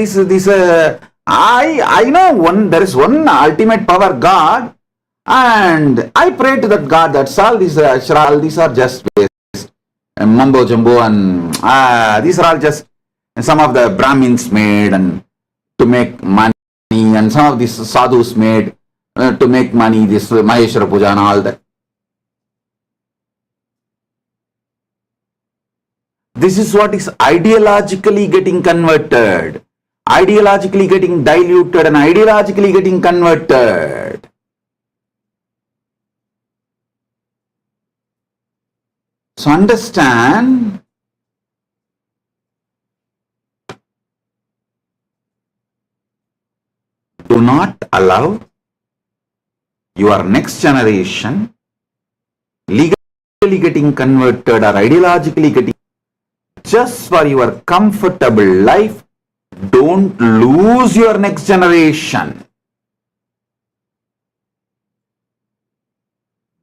I know there is one ultimate power, God, and I pray to that God. That's all. These are just waste, mumbo jumbo, and these are all just some of the Brahmins made and to make money, and some of these sadhus made to make money. This Maheshwara Puja and all that. This is what is ideologically getting converted, ideologically getting diluted, and ideologically getting converted. So understand, do not allow your next generation legally getting converted or ideologically getting just for your comfortable life. Don't lose your next generation.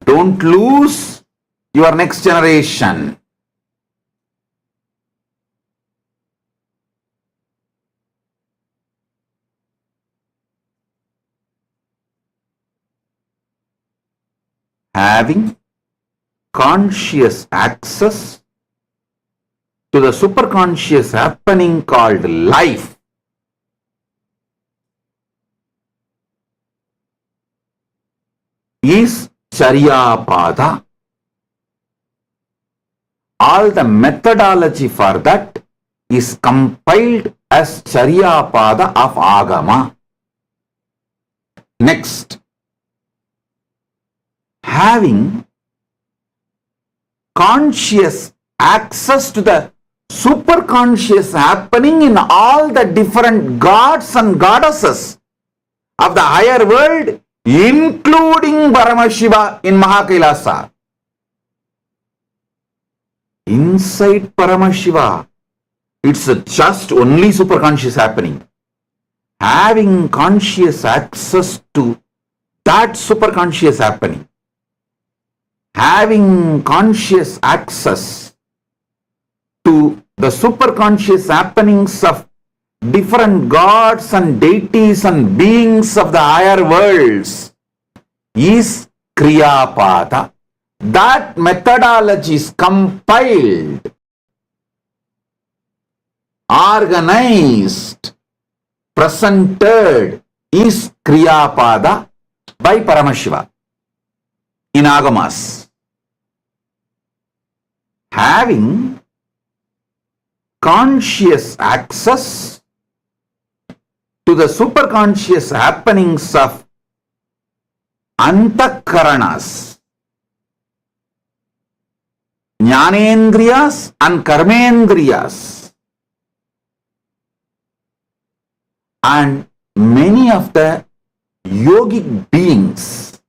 Don't lose your next generation. Having conscious access to the superconscious happening called life is Charyapada. All the methodology for that is compiled as Charyapada of Agama. Next, having conscious access to the superconscious happening in all the different gods and goddesses of the higher world, including Paramashiva in Mahakailasa. Inside Paramashiva, it's just only superconscious happening. Having conscious access to that superconscious happening, having conscious access to the superconscious happenings of different gods and deities and beings of the higher worlds is Kriyapada. That methodology is compiled, organized, presented is Kriyapada by Paramashiva in Agamas. Having conscious access to the superconscious happenings of Antakaranas, Jnanendriyas and Karmendriyas, and many of the yogic beings,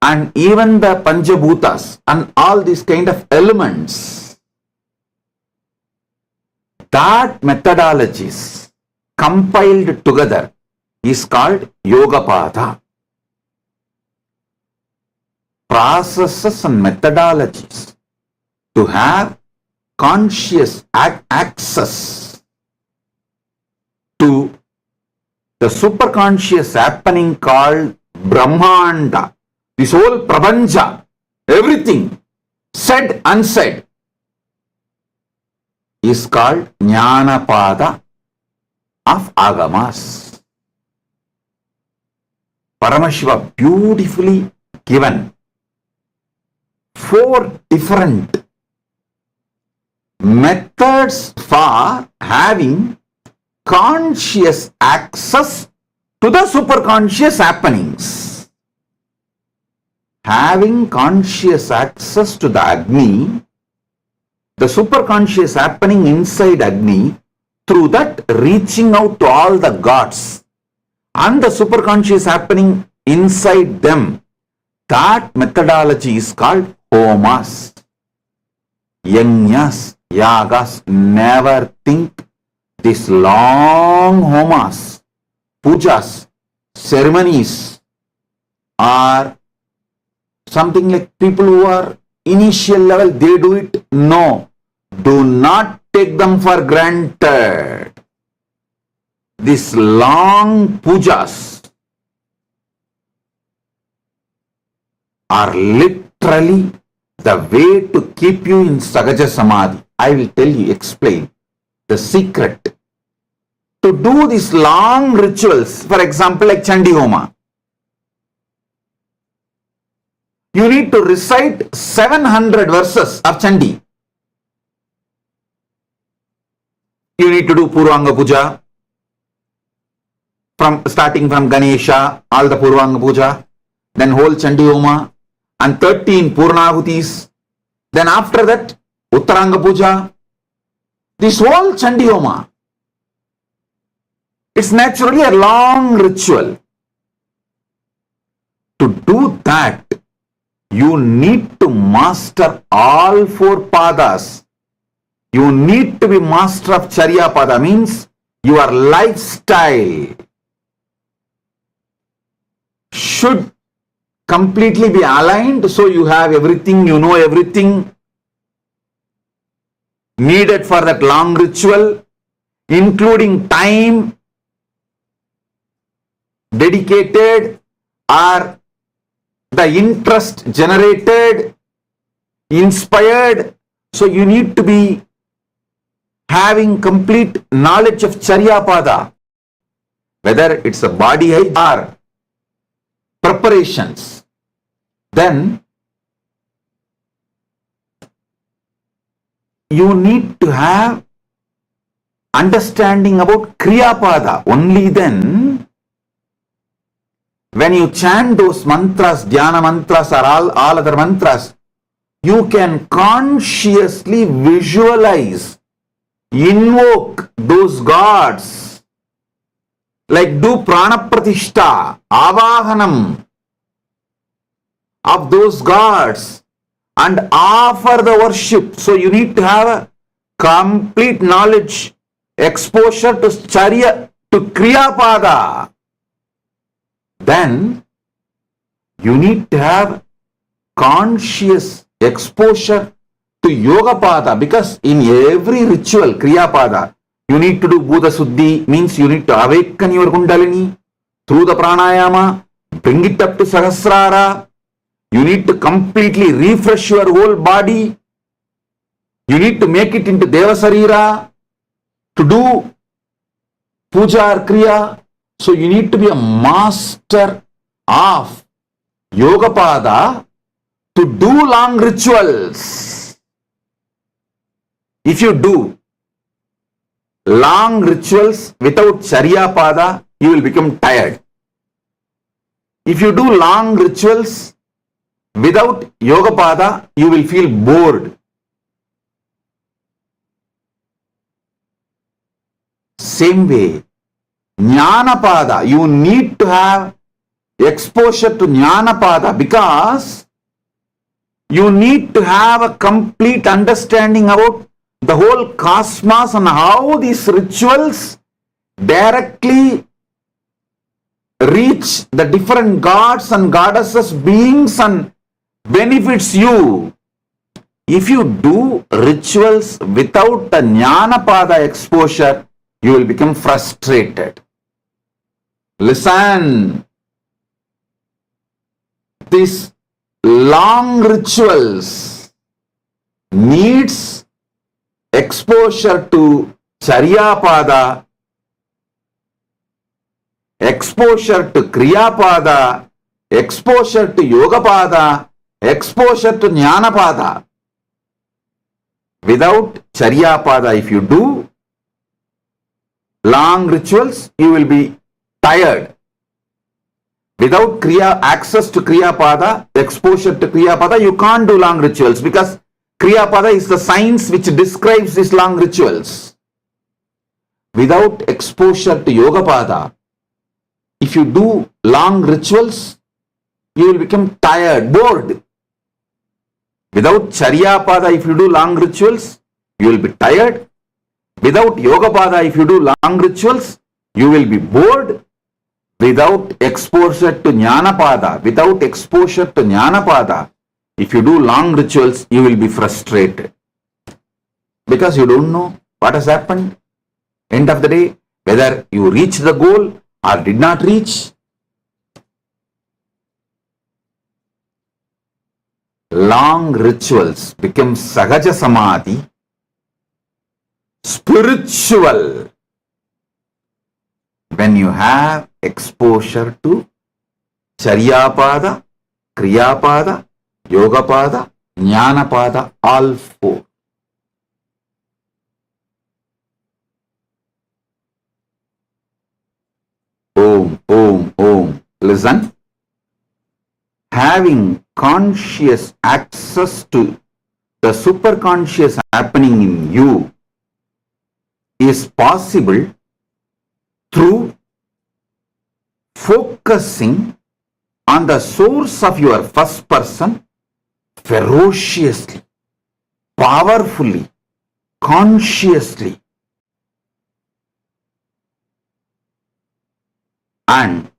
and even the Panchabhutas and all these kind of elements, that methodologies compiled together is called Yogapada. Processes and methodologies to have conscious access to the superconscious happening called Brahmanda, this whole Prapancha, everything said, unsaid, is called Jnanapada of Agamas. Paramashiva beautifully given 4 different methods for having conscious access to the superconscious happenings. Having conscious access to the Agni, the superconscious happening inside Agni, through that reaching out to all the gods, and the superconscious happening inside them, that methodology is called Homas. Yajnas, Yagas, never think these long Homas, pujas, ceremonies are something like people who are initial level, they do it. No, do not take them for granted. these long pujas are literally the way to keep you in Sahaja Samadhi. I will tell you, explain the secret. To do these long rituals, for example, like Chandi Homa, you need to recite 700 verses of Chandi. You need to do Purvanga Puja, starting from Ganesha, all the Purvanga Puja, then whole Chandi Homa, and 13 Purnahutis. Then after that, Uttaranga Puja. This whole Chandi Homa, it's naturally a long ritual. To do that, you need to master all 4 padas. You need to be master of Charya Pada, means your lifestyle should completely be aligned, so you have everything, you know everything needed for that long ritual, including time dedicated or the interest generated, inspired. So you need to be having complete knowledge of Charya Pada, whether it's a body or preparations. Then you need to have understanding about Kriya Pada. Only then, when you chant those mantras, dhyana mantras or all other mantras, you can consciously visualize, invoke those gods, like do prana pratishta, avahanam of those gods and offer the worship. So you need to have a complete knowledge, exposure to Charya, to Kriya Pada. Then you need to have conscious exposure to Yoga Pada, because in every ritual, Kriya Pada, you need to do Bhuta Suddhi, means you need to awaken your Kundalini through the pranayama, bring it up to Sahasrara. You need to completely refresh your whole body. You need to make it into Deva Sarira to do Puja or Kriya. So you need to be a master of Yoga Pada to do long rituals. If you do long rituals without Charya Pada, you will become tired. If you do long rituals without Yoga Pada, you will feel bored. Same way, Jnana Pada, you need to have exposure to Jnana Pada, because you need to have a complete understanding about the whole cosmos and how these rituals directly reach the different gods and goddesses, beings, and benefits you. If you do rituals without the Jnana Pada exposure, you will become frustrated. Listen, these long rituals needs exposure to Charya Pada, exposure to Kriya Pada, exposure to Yoga Pada, exposure to Jnana Pada. Without Charya Pada, if you do long rituals, you will be tired. Without access to Kriya Pada, exposure to Kriya Pada, you can't do long rituals, because Kriya Pada is the science which describes these long rituals. Without exposure to Yoga Pada, if you do long rituals, you will become tired, bored. Without Charya Pada, if you do long rituals, you will be tired. Without Yoga Pada, if you do long rituals, you will be bored. Without exposure to Jnana Pada, if you do long rituals, you will be frustrated, because you don't know what has happened. End of the day, whether you reach the goal or did not reach. Long rituals become Sahaja Samadhi, spiritual, when you have exposure to Charyapada, Kriyapada, Yogapada, Jnanapada, all four. Om, Om, Om. Listen. Having conscious access to the superconscious happening in you is possible through focusing on the source of your first person ferociously, powerfully, consciously, and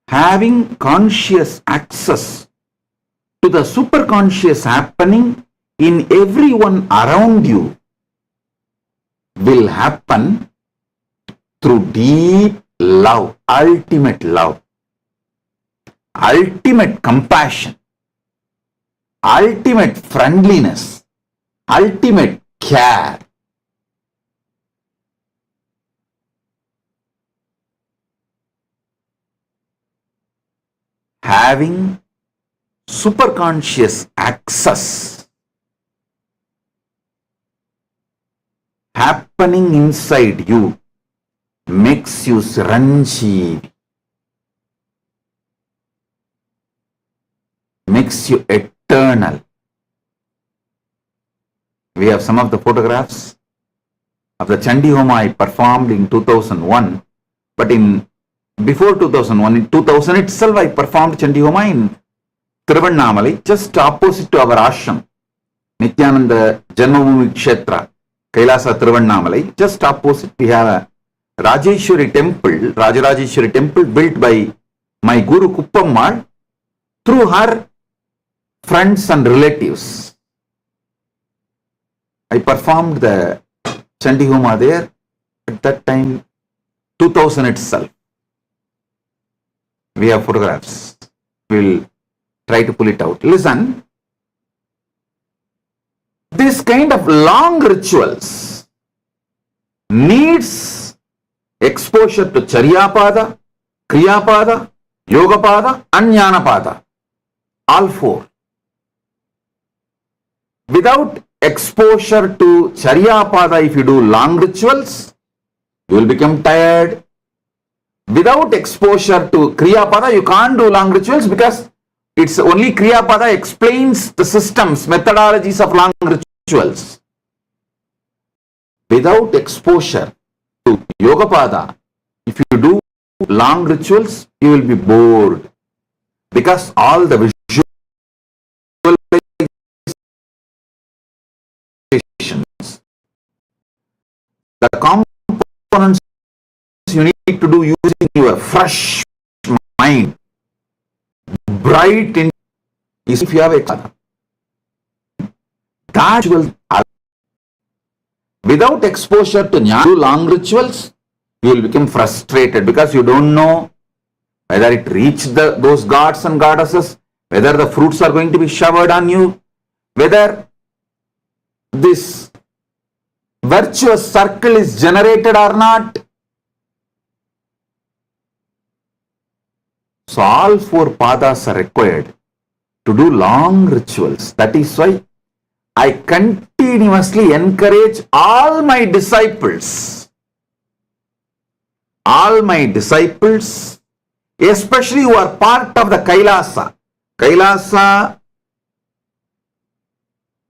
having conscious access to the superconscious happening in everyone around you will happen through deep love, ultimate compassion, ultimate friendliness, ultimate care. Having superconscious access happening inside you makes you Chiranjeevi, makes you eternal. We have some of the photographs of the Chandi Homa I performed in 2001, but before 2001, in 2000 itself, I performed Chandi Homa in Tiruvannamalai, just opposite to our ashram, Nithyananda Janmabhoomi Kshetra, Kailasa Tiruvannamalai. Just opposite, we have a Rajeshwari temple, Rajarajeshwari temple built by my Guru Kuppammal through her friends and relatives. I performed the Chandi Homa there at that time, 2000 itself. We have photographs. We'll try to pull it out. Listen, this kind of long rituals needs exposure to Charyapada, Kriyapada, Yogapada and Jnanapada. All four. Without exposure to Charyapada, if you do long rituals, you will become tired. Without exposure to Kriyapada, you can't do long rituals because it's only Kriyapada explains the systems, methodologies of long rituals. Without exposure to Yogapada, if you do long rituals, you will be bored because all the visualizations, the components you need to do using your fresh mind, bright in, is if you have a that will, without exposure to long rituals, you will become frustrated because you don't know whether it reached those gods and goddesses, whether the fruits are going to be showered on you, whether this virtuous circle is generated or not. So all four padas are required to do long rituals. That is why I continuously encourage all my disciples, especially who are part of the Kailasa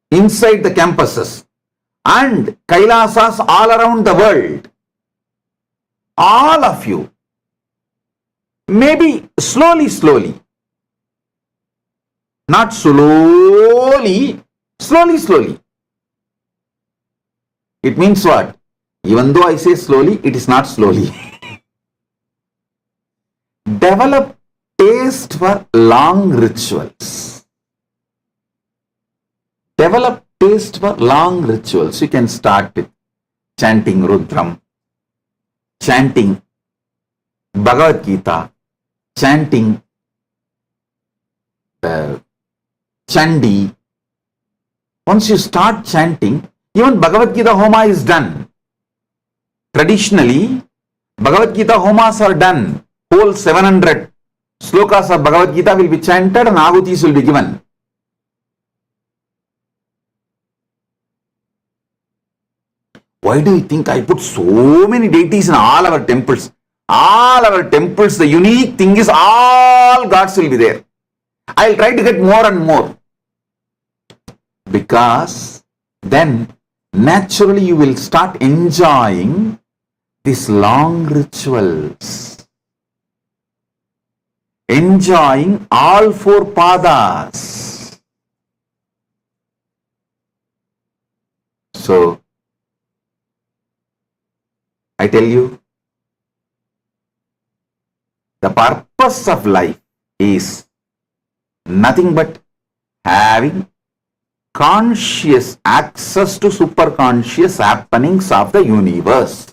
inside the campuses and Kailasas all around the world. All of you, maybe slowly, not slowly. It means what? Even though I say slowly, it is not slowly. Develop taste for long rituals. You can start with chanting Rudram, chanting Bhagavad Gita, chanting Chandi, once you start chanting, even Bhagavad Gita Homa is done. Traditionally, Bhagavad Gita Homas are done. Whole 700 slokas of Bhagavad Gita will be chanted and ahutis will be given. Why do you think I put so many deities in all our temples? All our temples, the unique thing is all gods will be there. I'll try to get more and more. Because then naturally you will start enjoying these long rituals. Enjoying all four padas. So, I tell you, the purpose of life is nothing but having conscious access to superconscious happenings of the universe.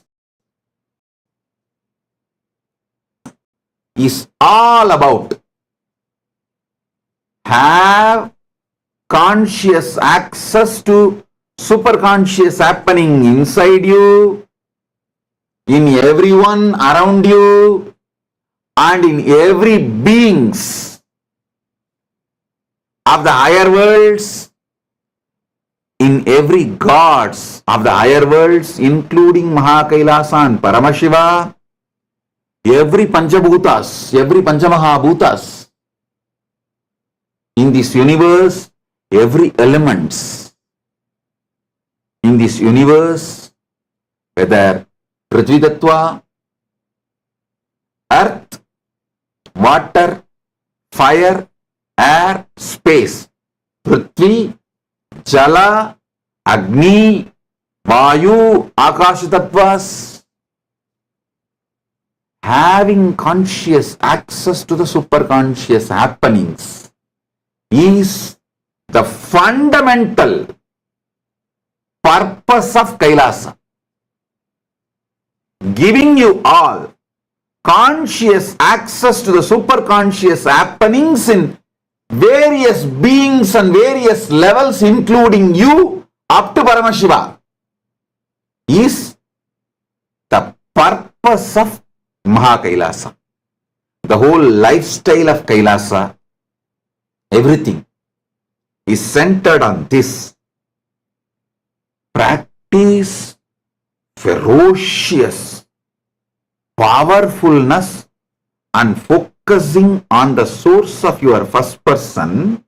Is all about have conscious access to superconscious happening inside you, in everyone around you, and in every beings of the higher worlds, in every gods of the higher worlds, including Mahakailasa and Paramashiva, every Panchabhutas, every Panchamahabhutas, in this universe, every elements in this universe, whether Prithvi Tattva, earth, water, fire, air, space, Prithvi, Jala, Agni, Vayu, Akasha Tattvas, having conscious access to the superconscious happenings is the fundamental purpose of Kailasa. Giving you all conscious access to the superconscious happenings in various beings and various levels, including you, up to Paramashiva, is the purpose of Mahakailasa. The whole lifestyle of Kailasa, everything is centered on this. Practice ferocious powerfulness and focusing on the source of your first person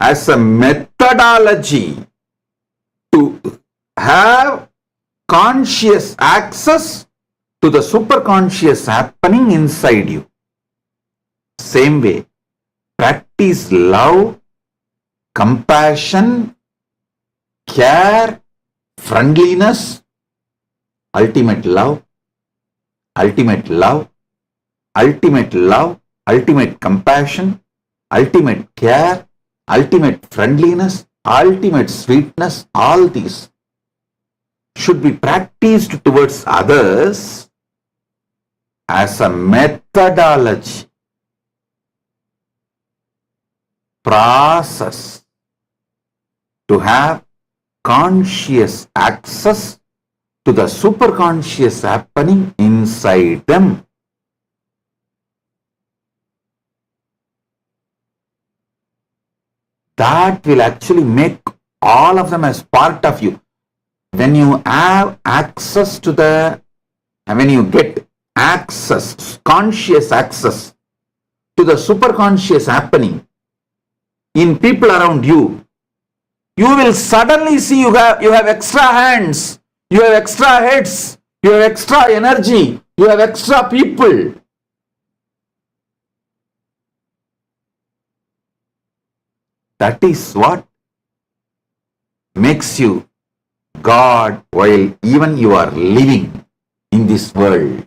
as a methodology to have conscious access to the superconscious happening inside you. Same way, practice love, compassion, care, friendliness, ultimate love, ultimate love, ultimate love, ultimate compassion, ultimate care, ultimate friendliness, ultimate sweetness, all these should be practiced towards others as a methodology, process to have conscious access to the superconscious happening inside them. That will actually make all of them as part of you. When you have access to when you get access, conscious access to the superconscious happening in people around you, you will suddenly see you have extra hands, you have extra heads, you have extra energy, you have extra people. That is what makes you God while even you are living in this world.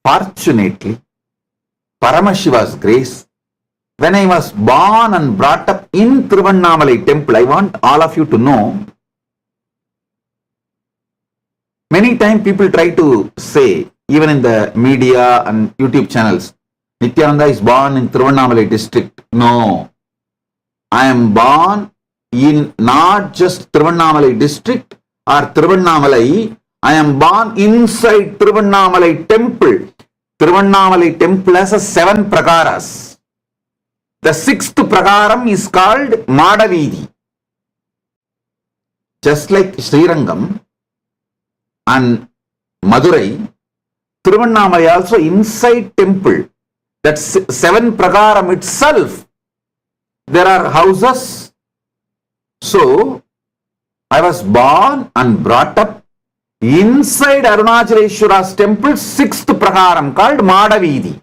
Fortunately, Paramashiva's grace, when I was born and brought up in Tiruvannamalai temple, I want all of you to know, many times people try to say, even in the media and YouTube channels, Nithyananda is born in Tiruvannamalai district. No, I am born in not just Tiruvannamalai district or Tiruvannamalai, I am born inside Tiruvannamalai temple. Tiruvannamalai temple has 7 prakaras. The 6th prakaram is called Madavidi. Just like Srirangam and Madurai, Tiruvannamalai also inside temple. That 7 prakaram itself, there are houses. So, I was born and brought up inside Arunachaleshwara's temple, 6th prakaram called Madavidi.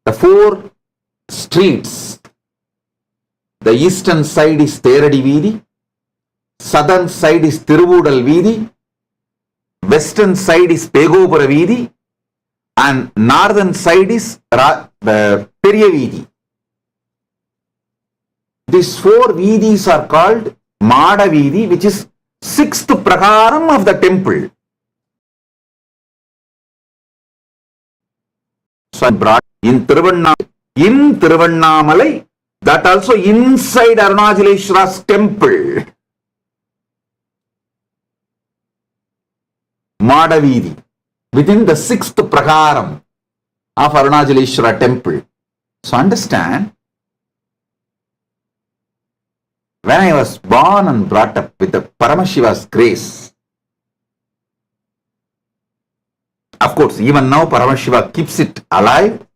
The 4 streets. The eastern side is Theradi Veedi, southern side is Tiruvudal Veedi, western side is Pegopura Veedi, and northern side is Periya Veedi. These 4 Veedis are called Madavidi, which is 6th prakaram of the temple. So I brought in Tiruvannamalai, that also inside Arunachaleshwara's temple. Madavidi, within the 6th prakaram of Arunachaleshwara temple. So understand, when I was born and brought up with the Paramashiva's grace, of course, even now Paramashiva keeps it alive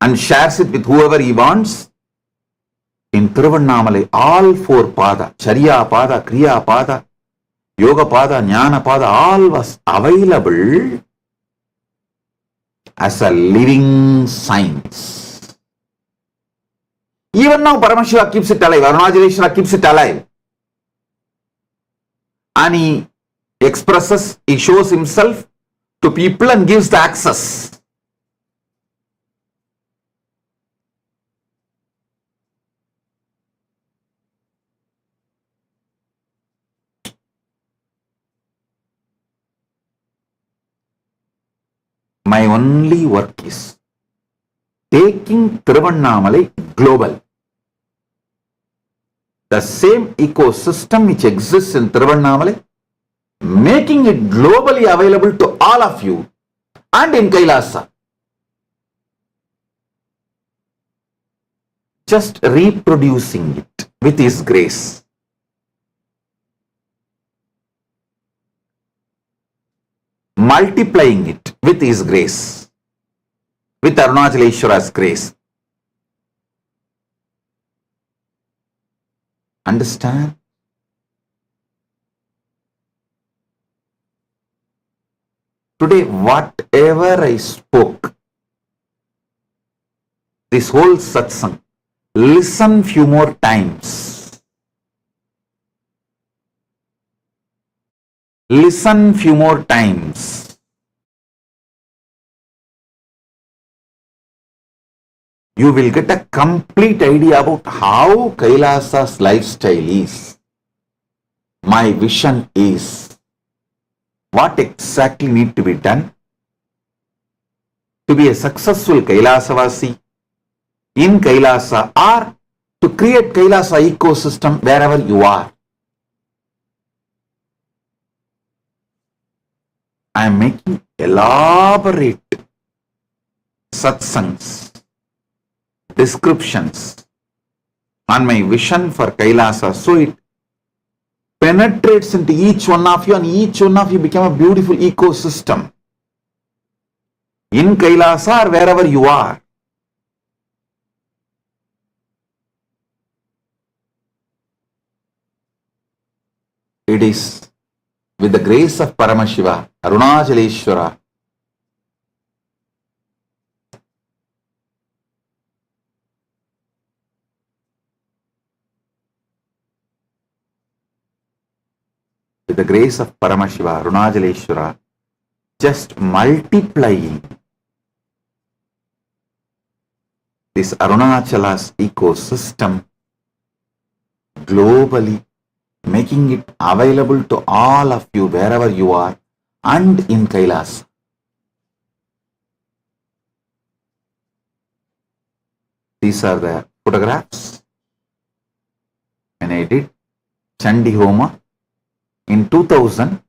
and shares it with whoever he wants. In Tiruvannamalai, all 4 pada, Charya pada, Kriya pada, Yoga pada, Jnana pada, all was available as a living science. Even now Paramashiva keeps it alive, Arunachaleshwara keeps it alive. And he expresses, he shows himself to people and gives the access. My only work is taking Tiruvannamalai global. The same ecosystem which exists in Tiruvannamalai, making it globally available to all of you and in Kailasa. Just reproducing it with His grace. Multiplying it with His grace, with Arunachaleshwara's grace. Understand? Today, whatever I spoke, this whole satsang, listen few more times. Listen few more times. You will get a complete idea about how Kailasa's lifestyle is. My vision is what exactly need to be done to be a successful Kailasavasi in Kailasa, or to create Kailasa ecosystem wherever you are. I am making elaborate satsangs, descriptions on my vision for Kailasa, so it penetrates into each one of you and each one of you become a beautiful ecosystem in Kailasa or wherever you are. It is with the grace of Paramashiva, Arunachaleshwara, with the grace of Paramashiva, Arunachaleshwara, just multiplying this Arunachala's ecosystem globally, making it available to all of you wherever you are and in Kailas. These are the photographs when I did Chandi Homa in 2000.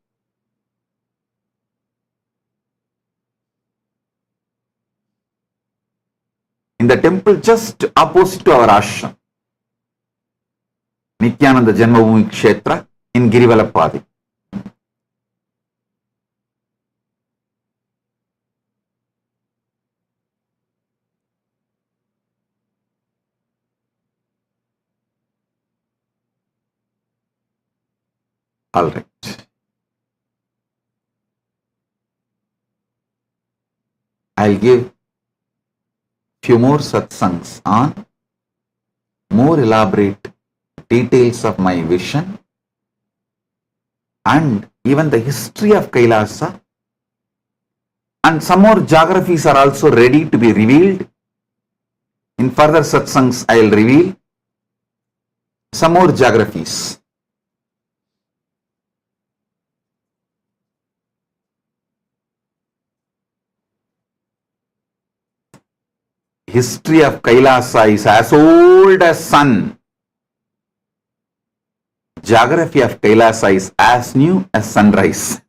In the temple just opposite to our ashram, Nithyananda Janmabhoomi Kshetra in Girivalapadi. All right. I'll give few more satsangs on more elaborate details of my vision and even the history of Kailasa, and some more geographies are also ready to be revealed. In further satsangs, I will reveal some more geographies. History of Kailasa is as old as sun. Geography of Kailasa is as new as sunrise.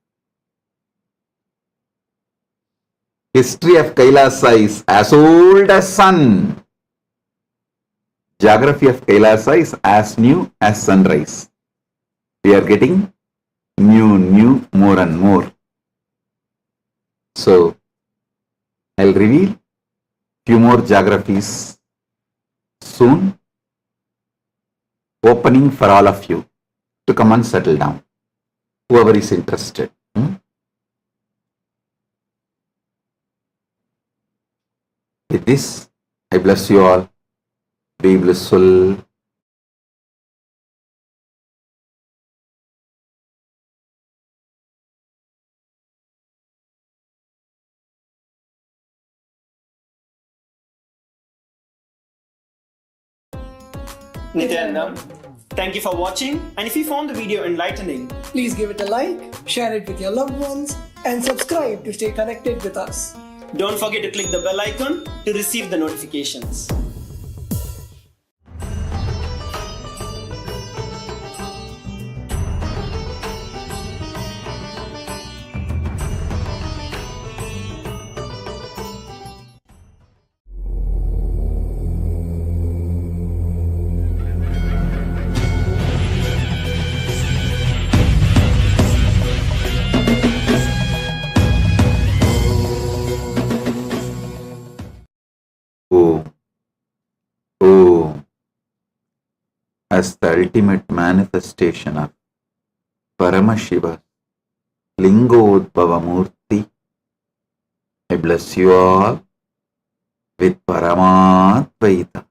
History of Kailasa is as old as sun. Geography of Kailasa is as new as sunrise. We are getting new, more and more. So, I'll reveal few more geographies soon, opening for all of you to come and settle down, whoever is interested. With this, I bless you all. Be blissful. Nithyananda, thank you for watching, and if you found the video enlightening, please give it a like, share it with your loved ones, and subscribe to stay connected with us. Don't forget to click the bell icon to receive the notifications. As the ultimate manifestation of Paramashiva, Lingodbhava Murthy, I bless you all with Paramadvaita.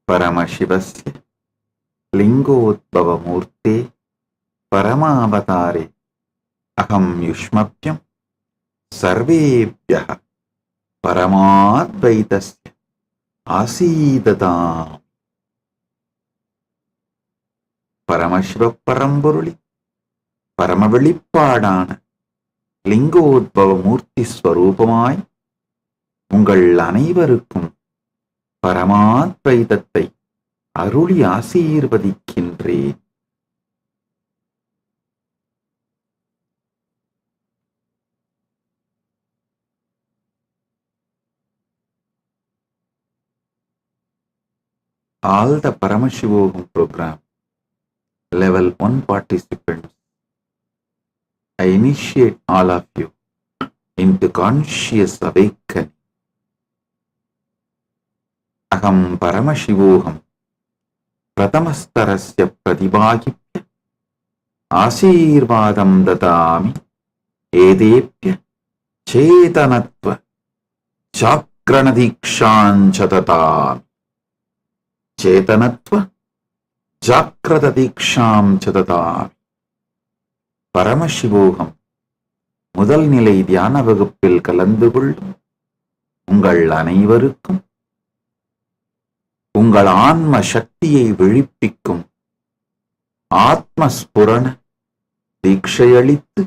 Paramashivasya Lingodbhava Murthy Paramavatare Aham Yushmapyam Sarvebhyaha Paramadvaitasya Asidatam. Paramasiva பரம்பொருளி பரம வெளிப்பாடான லிங்கோத்பவ மூர்த்தி ஸ்வரூபமாய் உங்கள் அனைவருக்கும் பரமாத்வைதத்தை அருளி ஆசீர்வதிக்கின்றேன். All the Paramashivogam program Level 1 participants, I initiate all of you into conscious awakening. Aham Paramashivoham Pratamastarasya Pratibhagipya Asirvadam Dadami Edepya Chetanatva Chakranadikshan Chatatami. Chetanatva Jakrata Diksham Chadadami. பரமசிவோகம் முதல் நிலை தியான வகுப்பில் கலந்து கொள்ளும் உங்கள் அனைவருக்கும் உங்கள் ஆன்ம சக்தியை விழிப்பிக்கும் ஆத்மஸ்புரண தீட்சையளித்து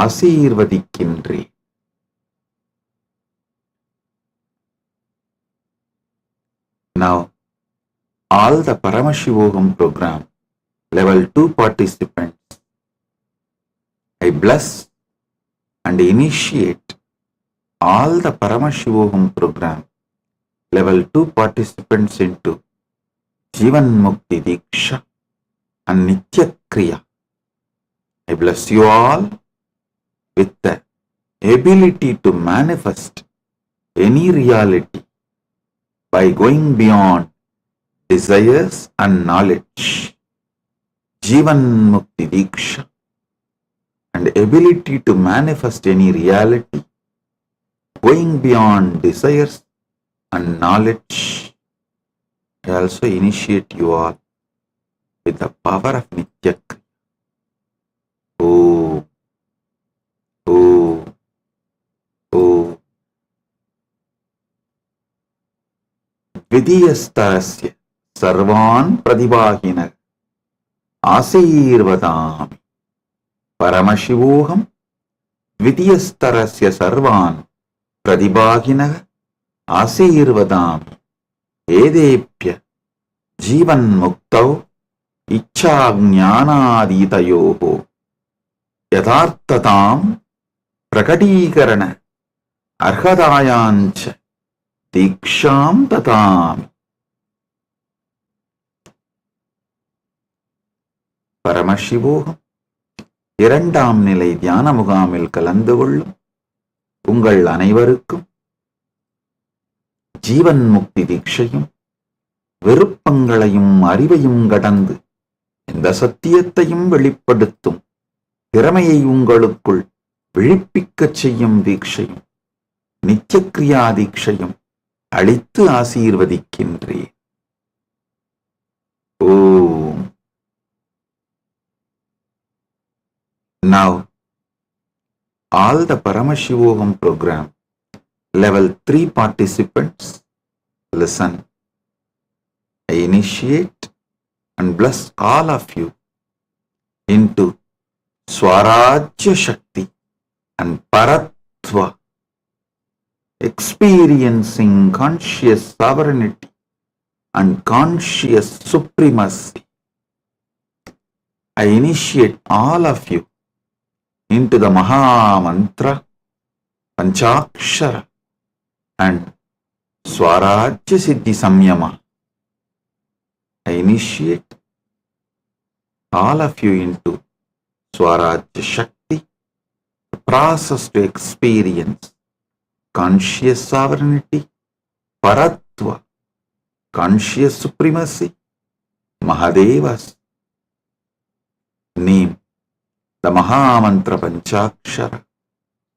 ஆசீர்வதிக்கின்றேன். Now, all the Paramashivogam program level 2 participants, I bless and initiate all the Paramashivogam program level 2 participants into Jivan Mukti Diksha and Nitya Kriya. I bless you all with the ability to manifest any reality by going beyond desires and knowledge. Jivan Mukti Diksha and ability to manifest any reality going beyond desires and knowledge. I also initiate you all with the power of Nitya Kriya. Oh, oh, oh. Vidiyastarasya sarvan pradibhagina आशीर्वदामि. परमशिवोऽहं द्वितीयस्तरस्य सर्वान् प्रतिभागिनः आशीर्वदामि. एदेभ्य जीवन्मुक्तौ इच्छाज्ञानादीतयोः यथार्थतां प्रकटीकरण अर्हतायाञ्च दीक्षां ददामि. பரமசிவோகம் இரண்டாம் நிலை தியான முகாமில் கலந்து கொள்ளும் உங்கள் அனைவருக்கும் ஜீவன் முக்தி தீட்சையும் விருப்பங்களையும் அறிவையும் கடந்து இந்த சத்தியத்தையும் வெளிப்படுத்தும் திறமையை உங்களுக்குள் விழிப்பிக்கச் செய்யும் தீட்சையும் நித்தியக்கிரியா தீட்சையும் அளித்து ஆசீர்வதிக்கின்றேன். ஓம். Now, all the Paramashivogam program level 3 participants, listen. I initiate and bless all of you into Swarajya Shakti and Paratva, experiencing conscious sovereignty and conscious supremacy. I initiate all of you into the Maha Mantra, Panchakshara and Swarajya Siddhi Samyama. I initiate all of you into Swarajya Shakti, the process to experience conscious sovereignty, Paratva, conscious supremacy, Mahadevas. Name the Mahamantra Panchakshara.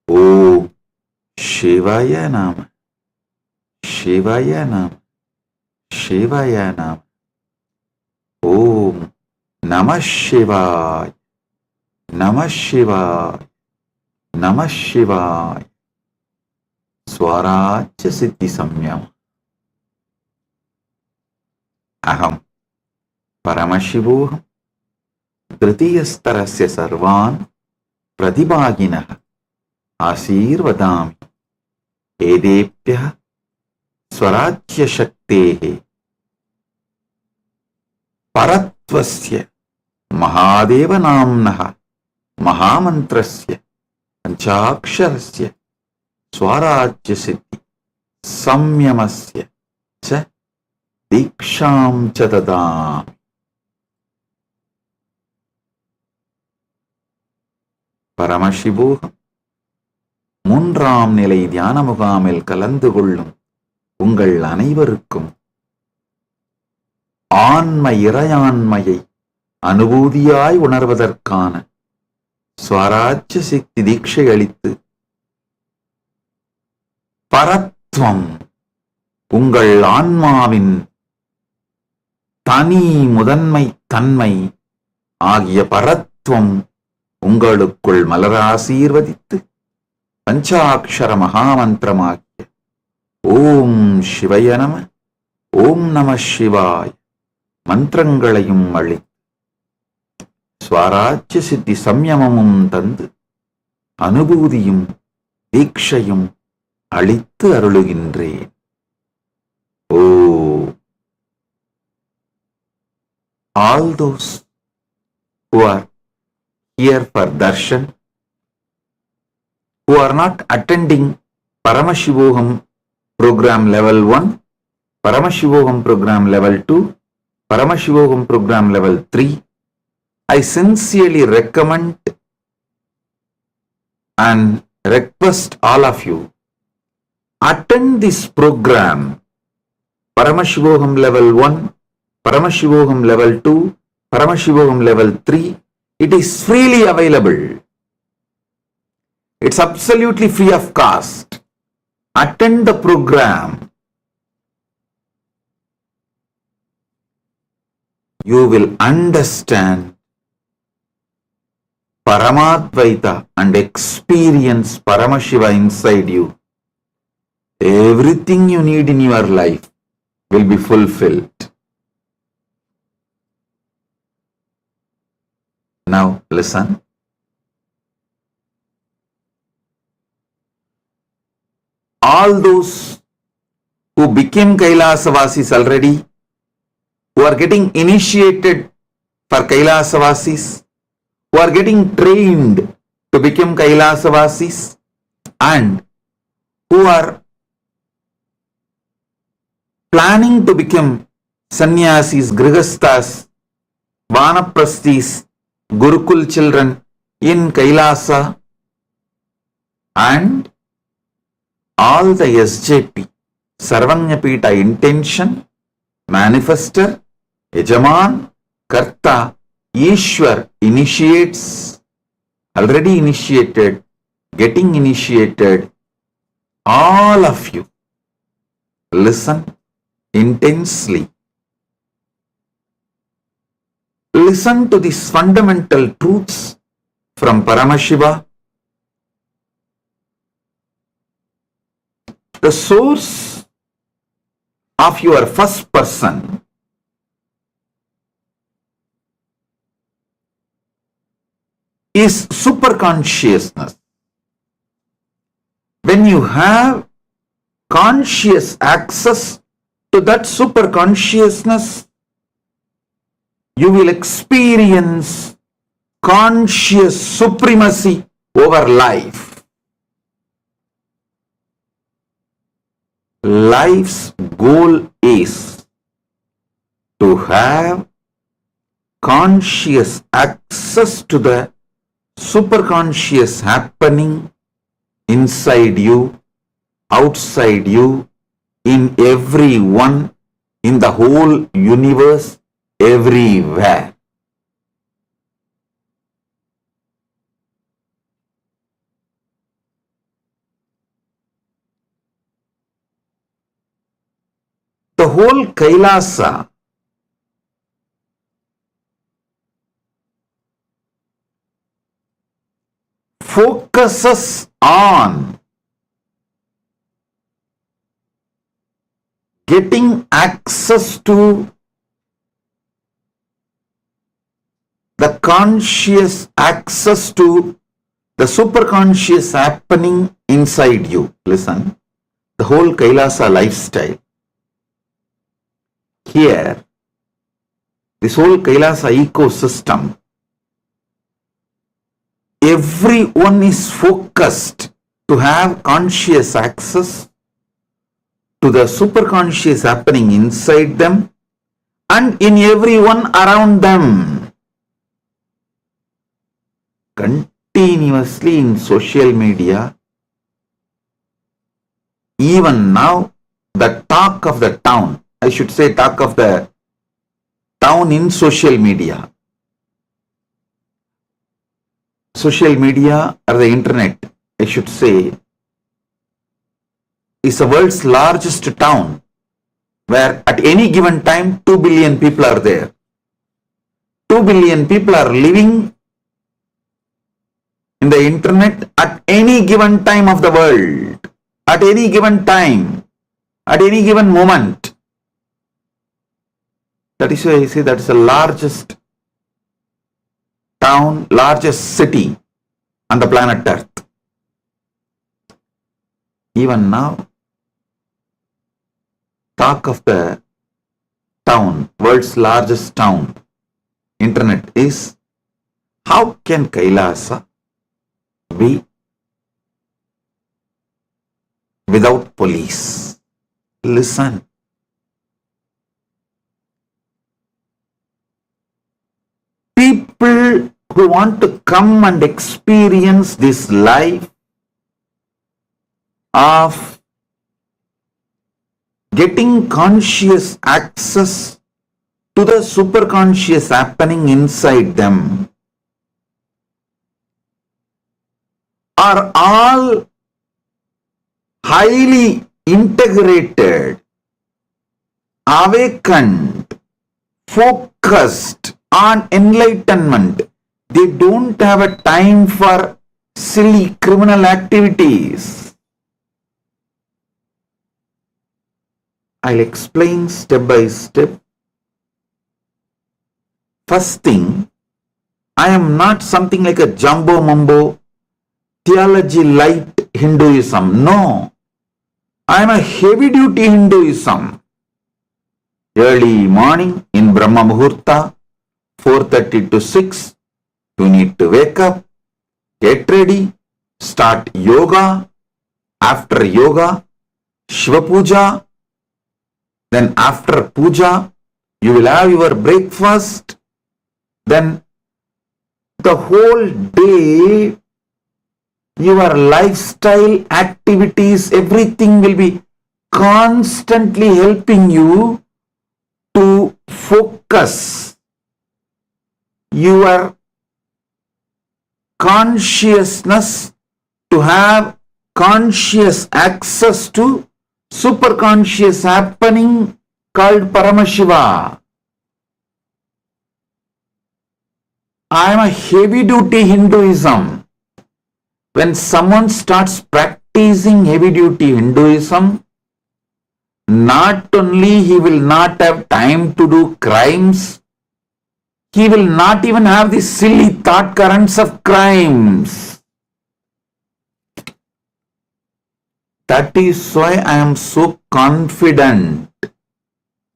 Om Shivaya Nama, Shivaya Nama, Shivaya Nama. Om Namah Shivaya, Namah Shivaya, Namah Shivaya. Swarajya Siddhi Samyama. Aham Paramashivoham तृतीयस्तरस्य सर्वान् प्रतिभागिनः आशीर्वदामि. एतेभ्यः स्वराज्यशक्तेः परत्वस्य महादेवनाम्नः महामन्त्रस्य पञ्चाक्षरस्य स्वराज्यसिद्धि संयमस्य च दीक्षां च ददामि. பரமசிவோகம் மூன்றாம் நிலை தியான முகாமில் கலந்து கொள்ளும் உங்கள் அனைவருக்கும் ஆன்ம இறையாண்மையை அனுபூதியாய் உணர்வதற்கான ஸ்வராஜ்ய சக்தி தீட்சை அளித்து பரத்வம், உங்கள் ஆன்மாவின் தனி முதன்மை தன்மை ஆகிய பரத்வம் உங்களுக்குள் மலர ஆசீர்வதித்து பஞ்சாட்சர மகாமந்திரமாகிய ஓம் சிவய நம, ஓம் நம சிவாய் மந்திரங்களையும் அழி ஸ்வராஜ்ய சித்தி சம்யமமும் தந்து அனுபூதியும் தீட்சையும் அளித்து அருளுகின்றேன். ஓ all those who are here for darshan, who are not attending Paramashivoham program level 1, Paramashivoham program level 2, Paramashivoham program level 3, I sincerely recommend and request all of you attend this program, Paramashivoham level 1, Paramashivoham level 2, Paramashivoham level 3. It is freely available. It's absolutely free of cost. Attend the program. You will understand Paramadvaita and experience Paramashiva inside you. Everything you need in your life will be fulfilled. Now listen. All those who became Kailasavasis already, who are getting initiated for Kailasavasis, who are getting trained to become Kailasavasis, and who are planning to become Sannyasis, Grihasthas, Vanaprasthis, Gurukul children in Kailasa, and all the SJP, Sarvanyapita intention, manifester, Yajaman, Karta, Ishwar initiates, already initiated, getting initiated, all of you, listen intensely. Listen to these fundamental truths from Paramashiva. The source of your first person is superconsciousness. When you have conscious access to that superconsciousness, you will experience conscious supremacy over life. Life's goal is to have conscious access to the superconscious happening inside you, outside you, in everyone, in the whole universe, everywhere. The whole Kailasa focuses on getting access to the conscious access to the superconscious happening inside you. Listen, the whole Kailasa lifestyle. Here, this whole Kailasa ecosystem, everyone is focused to have conscious access to the superconscious happening inside them and in everyone around them. Continuously in social media, even now, the talk of the town, I should say talk of the town in social media. Social media or the internet, I should say, is the world's largest town where at any given time 2 billion people are there. 2 billion people are living in the internet at any given time of the world. At any given time, at any given moment. That is why I say that is the largest town, largest city on the planet Earth. Even now, talk of the town, world's largest town, internet, is how can Kailasa be without police? Listen. People who want to come and experience this life of getting conscious access to the superconscious happening inside them are all highly integrated, awakened, focused on enlightenment. They don't have a time for silly criminal activities. I'll explain step by step. First thing, I am not something like a jumbo mumbo theology light Hinduism. No, I am a heavy duty Hinduism. Early morning in Brahma Muhurta, 4:30 to 6, you need to wake up, get ready, start yoga. After yoga, Shiva Puja. Then after puja, you will have your breakfast. Then the whole day, your lifestyle, activities, everything will be constantly helping you to focus your consciousness, to have conscious access to superconscious happening called Paramashiva. I am a heavy duty Hinduism. When someone starts practicing heavy duty Hinduism, not only he will not have time to do crimes, he will not even have the silly thought currents of crimes. That is why I am so confident.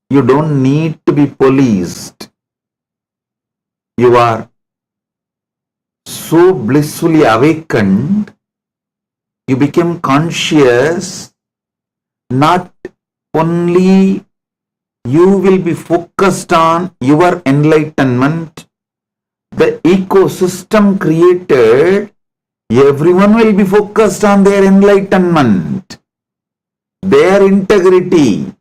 You don't need to be policed. You are so blissfully awakened. You become conscious. Not only you will be focused on your enlightenment, the ecosystem created, everyone will be focused on their enlightenment, their integrity,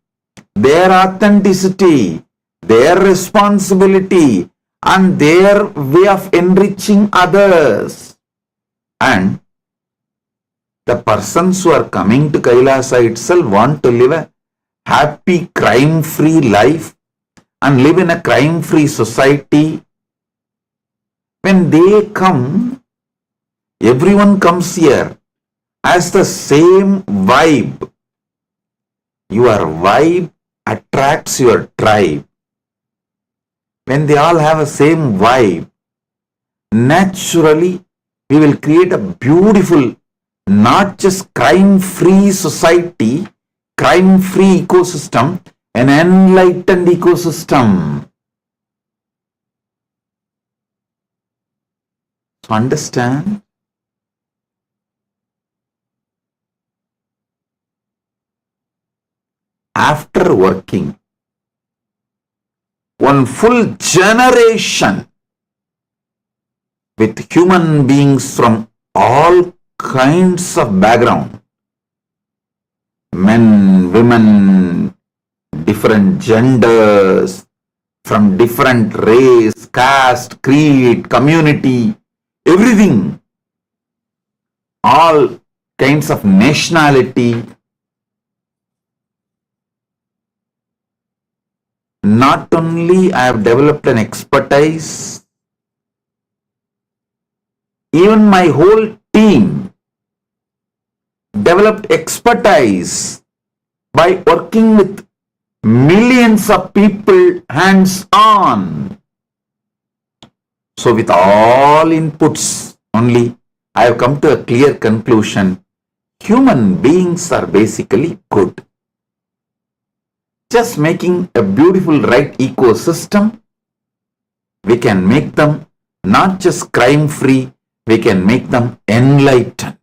their authenticity, their responsibility, and their way of enriching others. And the persons who are coming to Kailasa itself want to live a happy, crime-free life and live in a crime-free society. When they come, everyone comes here as the same vibe. Your vibe attracts your tribe. When they all have a same vibe, naturally we will create a beautiful, not just crime-free society, crime-free ecosystem, an enlightened ecosystem. So understand? After working one full generation with human beings from all kinds of background, men, women, different genders, from different race, caste, creed, community, everything, all kinds of nationality. Not only I have developed an expertise, even my whole team developed expertise by working with millions of people hands on. So with all inputs only, I have come to a clear conclusion. Human beings are basically good. Just making a beautiful right ecosystem, we can make them not just crime-free, we can make them enlightened.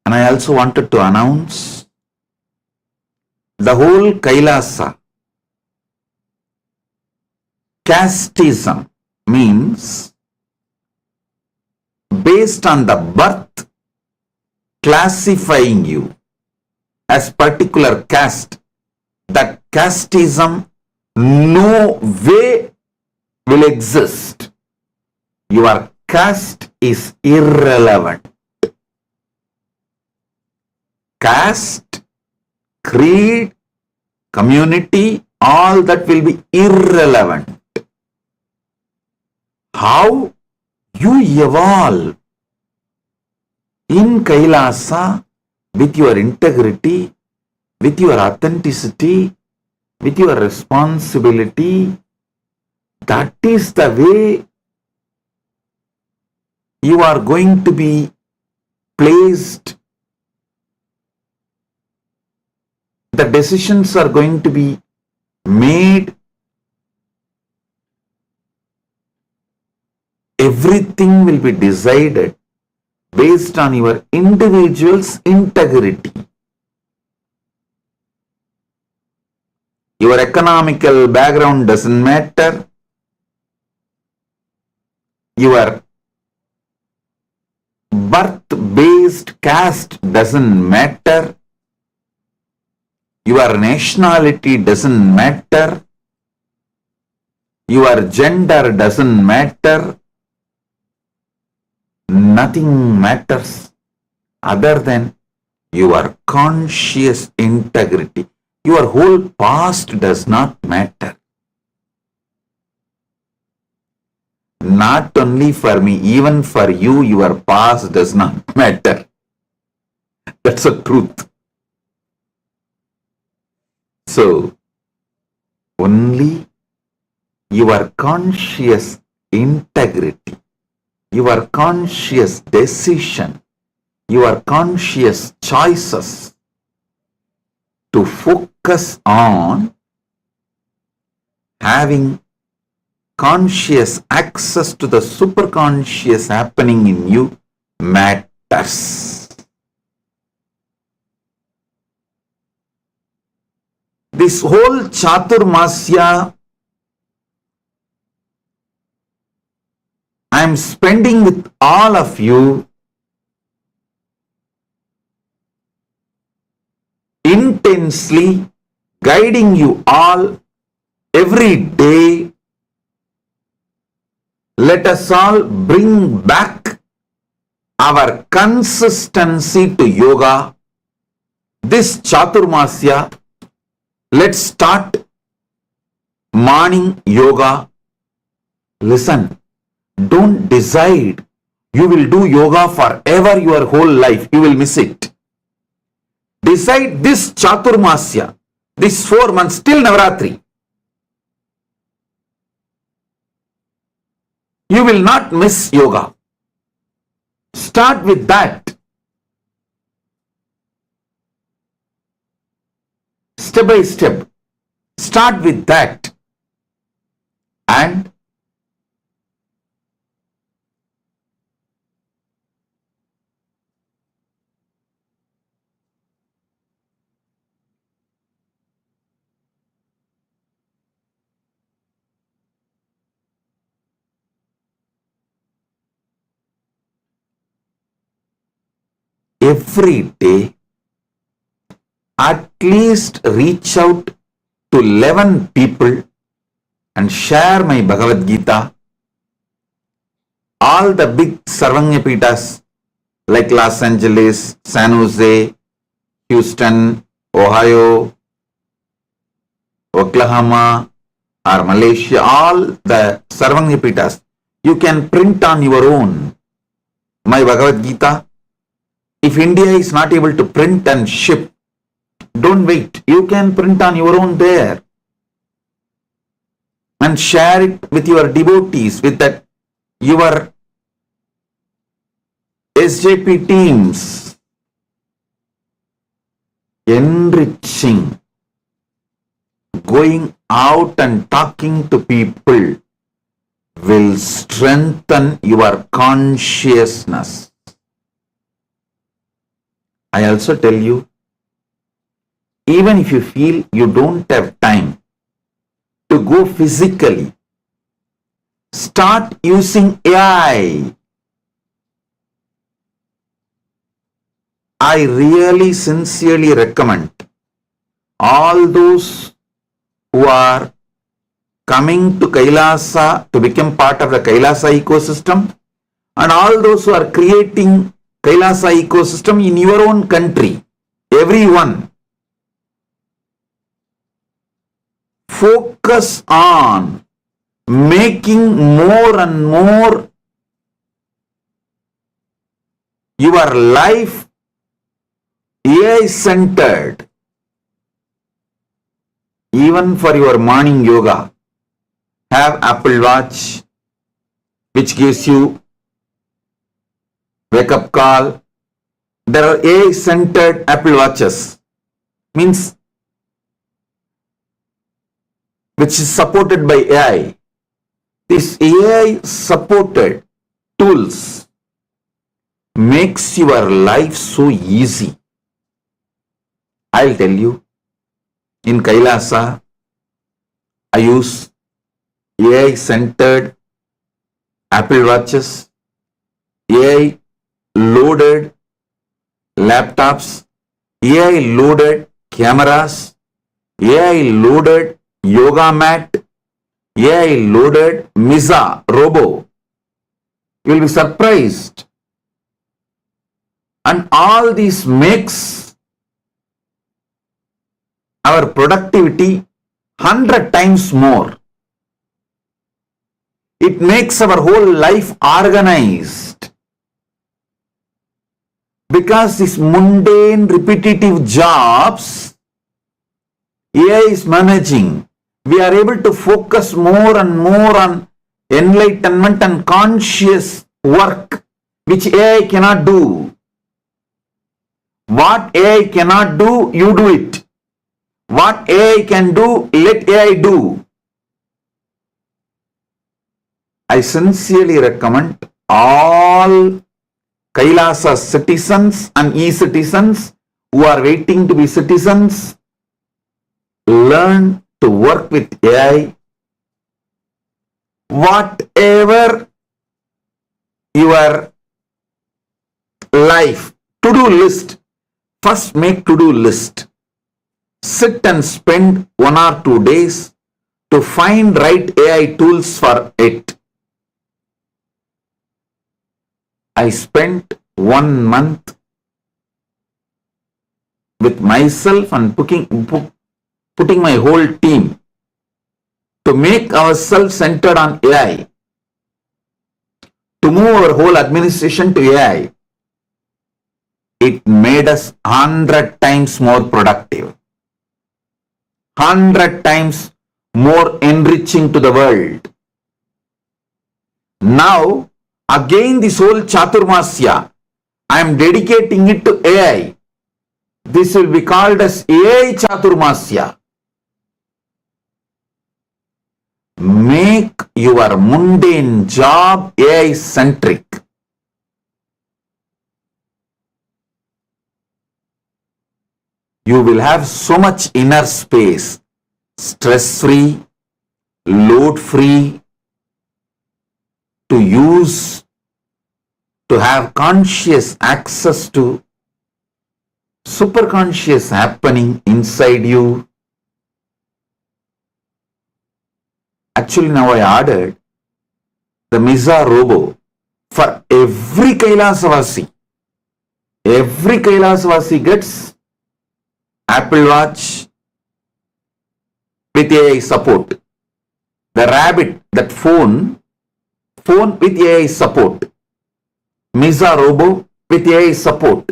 And I also wanted to announce the whole Kailasa casteism means based on the birth classifying you as particular caste. That casteism no way will exist. Your caste is irrelevant. Caste, creed, community, all that will be irrelevant. How you evolve in Kailasa with your integrity, with your authenticity, with your responsibility, that is the way you are going to be placed. The decisions are going to be made. Everything will be decided based on your individual's integrity. Your economical background doesn't matter. Your birth-based caste doesn't matter. Your nationality doesn't matter. Your gender doesn't matter. Nothing matters other than your conscious integrity. Your whole past does not matter. Not only for me, even for you, your past does not matter. That's the truth. So, only your conscious integrity, your conscious decision, your conscious choices to focus on having conscious access to the superconscious happening in you matters. This whole Chaturmasya I am spending with all of you intensely, guiding you all every day. Let us all bring back our consistency to yoga. This Chaturmasya, let's start morning yoga. Listen, don't decide you will do yoga forever your whole life. You will miss it. Decide this Chaturmasya, this 4 months till Navaratri. You will not miss yoga. Start with that. Step by step. Start with that. And every day, at least reach out to 11 people and share my Bhagavad Gita. All the big Sarvanyapitas like Los Angeles, San Jose, Houston, Ohio, Oklahoma or Malaysia, all the Sarvangapitas, you can print on your own my Bhagavad Gita. If India is not able to print and ship, don't wait. You can print on your own there and share it with your devotees, with that your SJP teams. Enriching, going out and talking to people will strengthen your consciousness. I also tell you, even if you feel you don't have time to go physically, start using AI. I really sincerely recommend all those who are coming to Kailasa to become part of the Kailasa ecosystem, and all those who are creating Kailasa ecosystem in your own country, everyone, focus on making more and more your life AI centered. Even for your morning yoga, have Apple Watch, which gives you wake up call. There are AI centered Apple Watches, means which is supported by AI. This AI supported tools makes your life so easy. I'll tell you, in Kailasa, I use AI centered Apple Watches, AI loaded laptops, AI loaded cameras, AI loaded yoga mat, AI loaded Misa robo. You will be surprised. And all these makes our productivity 100 times more. It makes our whole life organized. Because these mundane, repetitive jobs AI is managing, we are able to focus more and more on enlightenment and conscious work, which AI cannot do. What AI cannot do, you do it. What AI can do, let AI do. I sincerely recommend all Kailasa citizens and e-citizens who are waiting to be citizens, learn to work with AI. Whatever your life, to-do list, first make to-do list. Sit and spend 1 or 2 days to find right AI tools for it. I spent 1 month with myself and putting my whole team to make ourselves centered on AI, to move our whole administration to AI. It made us 100 times more productive, 100 times more enriching to the world. Now, again this whole Chaturmasya, I am dedicating it to AI. This will be called as AI Chaturmasya. Make your mundane job AI centric. You will have so much inner space, stress free, load free, to use, to have conscious access to superconscious happening inside you. Actually, now I ordered the Misa robo for every Kailasavasi. Every Kailasavasi gets Apple Watch with AI support. The rabbit, that phone with AI support. Misa Robo with AI support.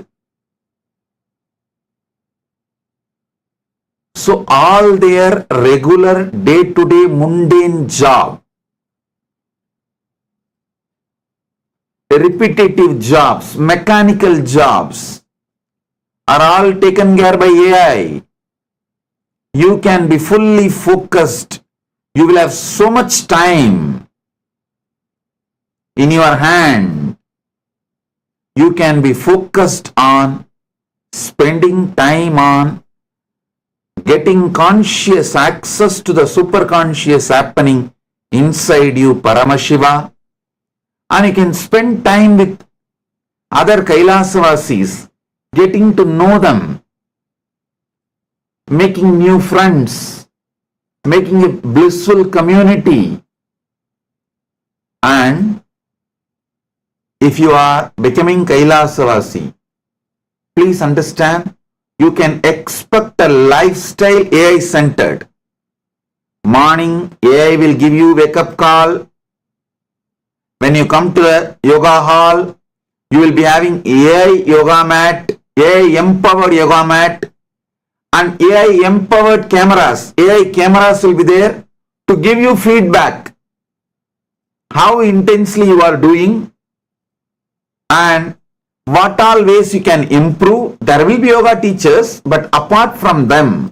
So all their regular day-to-day mundane job, repetitive jobs, mechanical jobs are all taken care by AI. You can be fully focused. You will have so much time in your hand. You can be focused on spending time on getting conscious access to the superconscious happening inside you, Paramashiva. And you can spend time with other Kailasavasis, getting to know them, making new friends, making a blissful community. And if you are becoming Kailasavasi, please understand, you can expect a lifestyle AI centered. Morning, AI will give you wake up call. When you come to the yoga hall, you will be having AI yoga mat, AI empowered yoga mat, and AI empowered cameras. AI cameras will be there to give you feedback. How intensely you are doing and what all ways you can improve. There will be yoga teachers, but apart from them,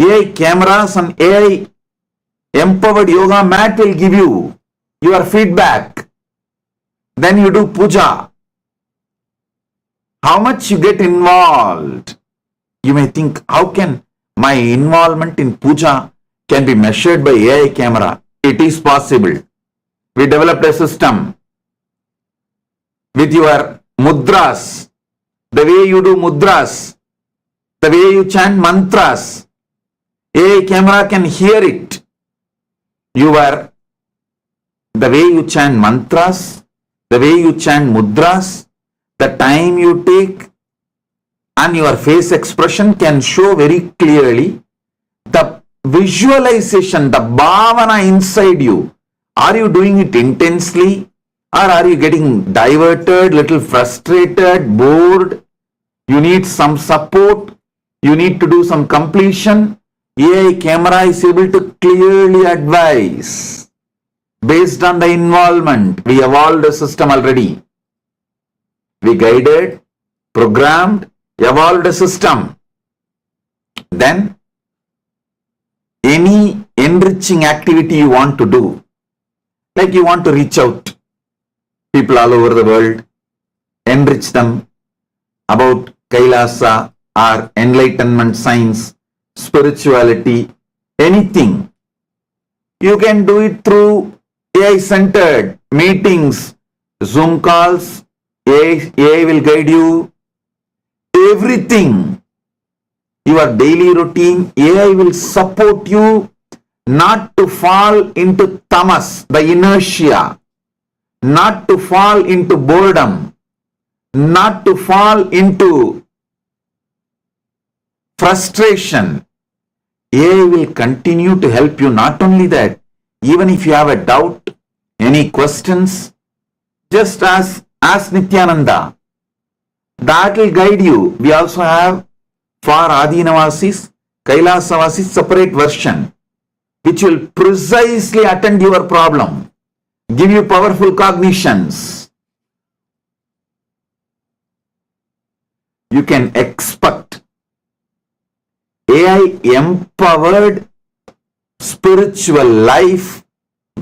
AI cameras and AI empowered yoga mat will give you your feedback. Then you do puja. How much you get involved? You may think, how can my involvement in puja can be measured by AI camera? It is possible. We developed a system with your mudras, the way you do mudras, the way you chant mantras. AI camera can hear it. The way you chant mantras, the way you chant mudras, the time you take, and your face expression can show very clearly the visualization, the bhavana inside you. Are you doing it intensely, or are you getting diverted, little frustrated, bored? You need some support. You need to do some completion. AI camera is able to clearly advise. Based on the involvement, we evolved a system already. We guided, programmed, evolved a system. Then, any enriching activity you want to do, like you want to reach out people all over the world, enrich them about Kailasa or enlightenment science, spirituality, anything. You can do it through AI-centered meetings, Zoom calls. AI will guide you. Everything. Your daily routine, AI will support you not to fall into tamas, the inertia, not to fall into boredom, not to fall into frustration. AI will continue to help you. Not only that, even if you have a doubt, any questions, just ask Nithyananda. That will guide you. We also have for Adinavasis, Kailasavasis separate version, which will precisely attend your problem, give you powerful cognitions. You can expect AI empowered spiritual life,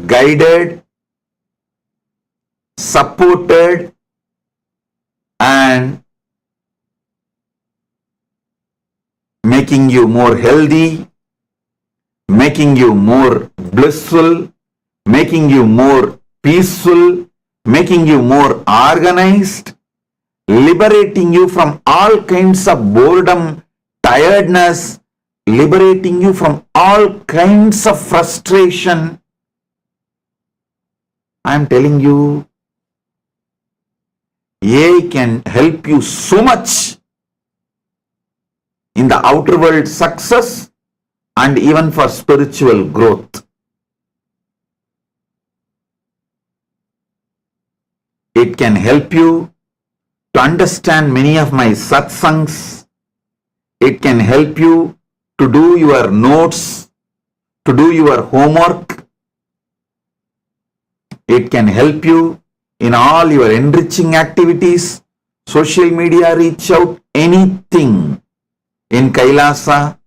guided, supported, and making you more healthy, making you more blissful, making you more peaceful, making you more organized, liberating you from all kinds of boredom, tiredness, liberating you from all kinds of frustration. I am telling you, AI can help you so much in the outer world success and even for spiritual growth. It can help you to understand many of my satsangs. It can help you to do your notes, to do your homework. It can help you in all your enriching activities, social media, reach out, anything in Kailasa.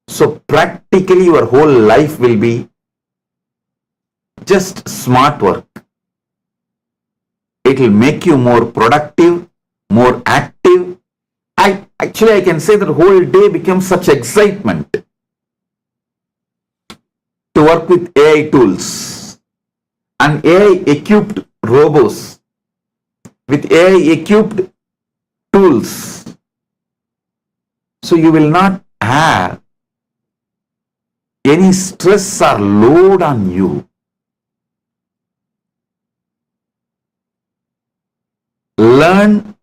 So practically your whole life will be just smart work. It will make you more productive, more active. I can say that whole day becomes such excitement to work with AI tools and AI equipped robots with AI equipped tools. So you will not have any stress or load on you. Learn.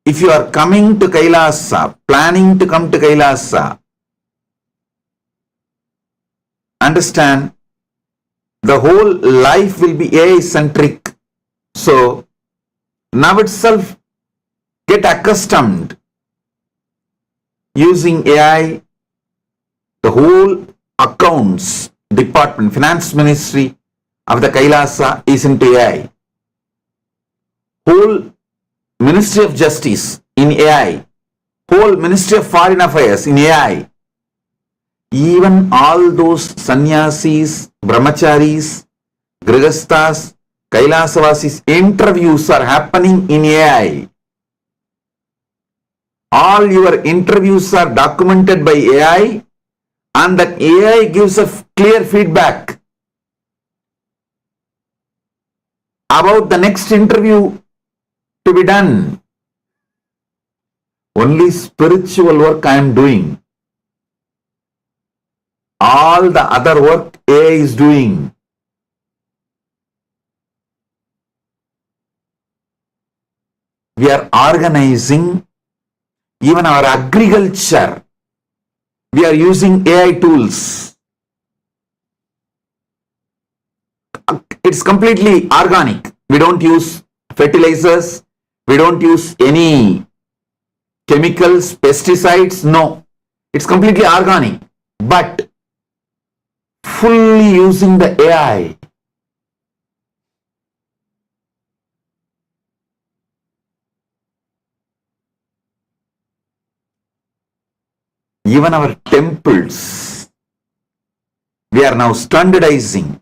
If you are coming to Kailasa, planning to come to Kailasa, understand the whole life will be AI-centric. So now itself get accustomed using AI. The whole accounts department, finance ministry of the Kailasa is into AI. Whole Ministry of Justice in AI, whole Ministry of Foreign Affairs in AI, even all those sannyasis, brahmacharis, grihasthas, Kailasavasis interviews are happening in AI. All your interviews are documented by AI and that AI gives a clear feedback about the next interview to be done. Only spiritual work I am doing. All the other work AI is doing. We are organizing even our agriculture. We are using AI tools. It's completely organic. We don't use fertilizers. We don't use any chemicals, pesticides. No. It's completely organic. But fully using the AI. Even our temples, we are now standardizing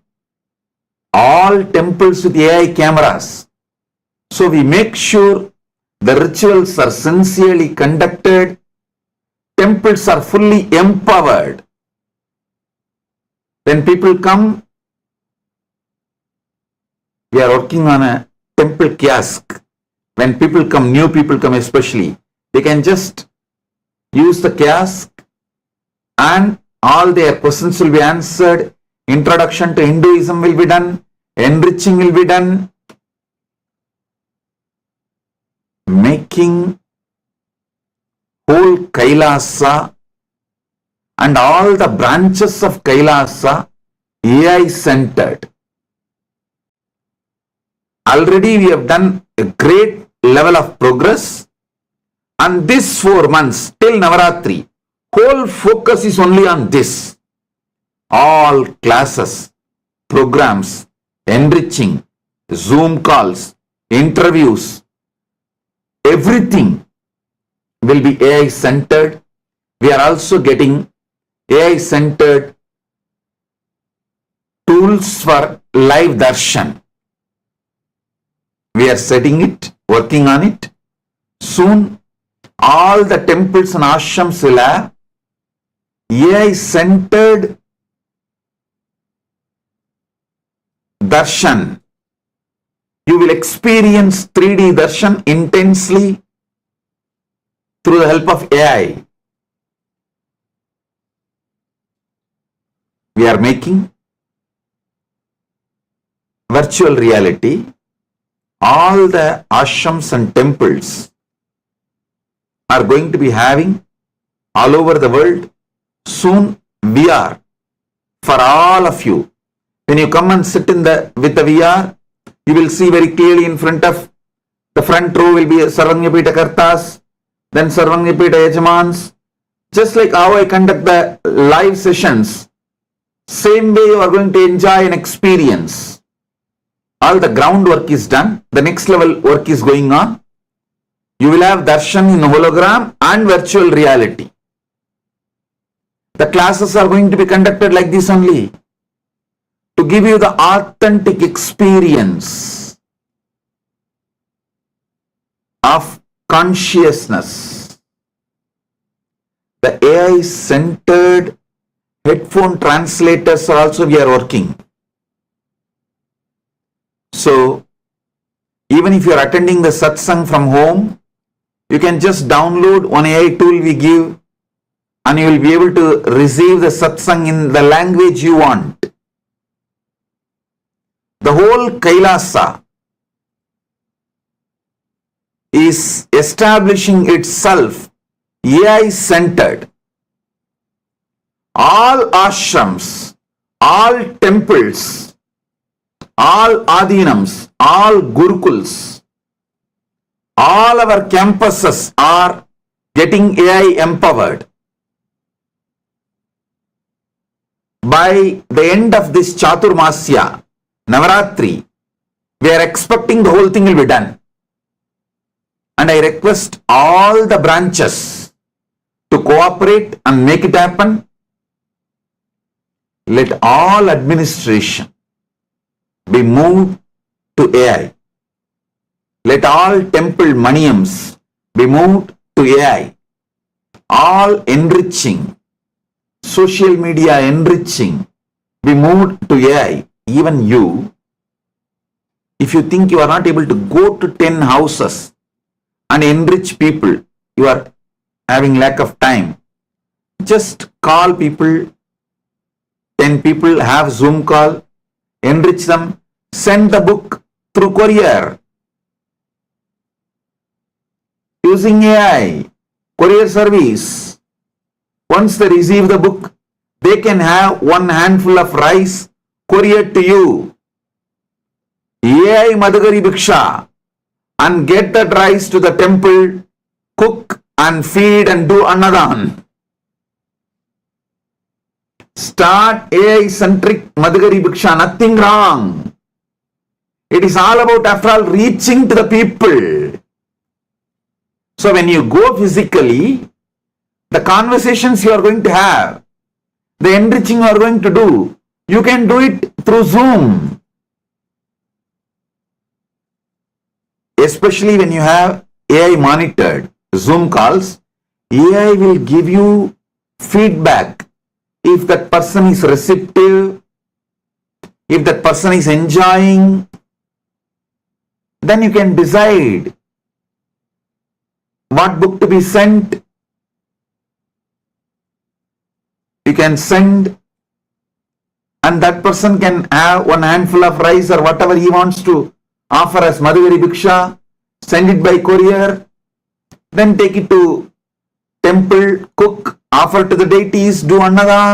all temples with AI cameras. So we make sure the rituals are sincerely conducted, temples are fully empowered. When people come, we are working on a temple kiosk. When people come, new people come especially, they can just use the kiosk and all their questions will be answered. Introduction to Hinduism will be done. Enriching will be done. Making whole Kailasa and all the branches of Kailasa AI centered. Already we have done a great level of progress, and this 4 months till Navaratri, whole focus is only on this. All classes, programs, enriching, Zoom calls, interviews, everything will be AI centered. We are also getting AI centered tools for live darshan. We are setting it, working on it. Soon all the temples and ashrams will have AI centered darshan. You will experience 3D darshan intensely through the help of AI. We are making virtual reality. All the ashrams and temples are going to be having all over the world. Soon VR for all of you. When you come and sit with the VR, you will see very clearly in front of the front row will be Sarvanyapita Kartas, then Sarvanyapita Yajamans. Just like how I conduct the live sessions, same way you are going to enjoy an experience. All the groundwork is done. The next level work is going on. You will have darshan in hologram and virtual reality. The classes are going to be conducted like this only, to give you the authentic experience of consciousness. The AI-centered headphone translators are also we are working. So, even if you are attending the satsang from home, you can just download one AI tool we give and you will be able to receive the satsang in the language you want. The whole Kailasa is establishing itself AI-centered. All ashrams, all temples, all adhinams, all gurukuls, all our campuses are getting AI empowered. By the end of this Chaturmasya, Navaratri, we are expecting the whole thing will be done. And I request all the branches to cooperate and make it happen. Let all administration be moved to AI. Let all temple maniyams be moved to AI. All enriching, social media enriching, be moved to AI. Even you, if you think you are not able to go to 10 houses and enrich people, you are having lack of time. Just call people, 10 people, have Zoom call, enrich them, send the book through courier. Using AI, courier service. Once they receive the book, they can have one handful of rice couriered to you. AI Madhugari Bhiksha, and get that rice to the temple, cook and feed and do annadan. Start AI-centric Madhugari Bhiksha, nothing wrong. It is all about, after all, reaching to the people. So when you go physically, the conversations you are going to have, the enriching you are going to do, you can do it through Zoom. Especially when you have AI monitored Zoom calls, AI will give you feedback. If that person is receptive, if that person is enjoying, then you can decide what book to be sent. You can send, and that person can have one handful of rice or whatever he wants to offer as Madhugari Bhiksha, send it by courier, then take it to temple, cook, offer to the deities, do annadan.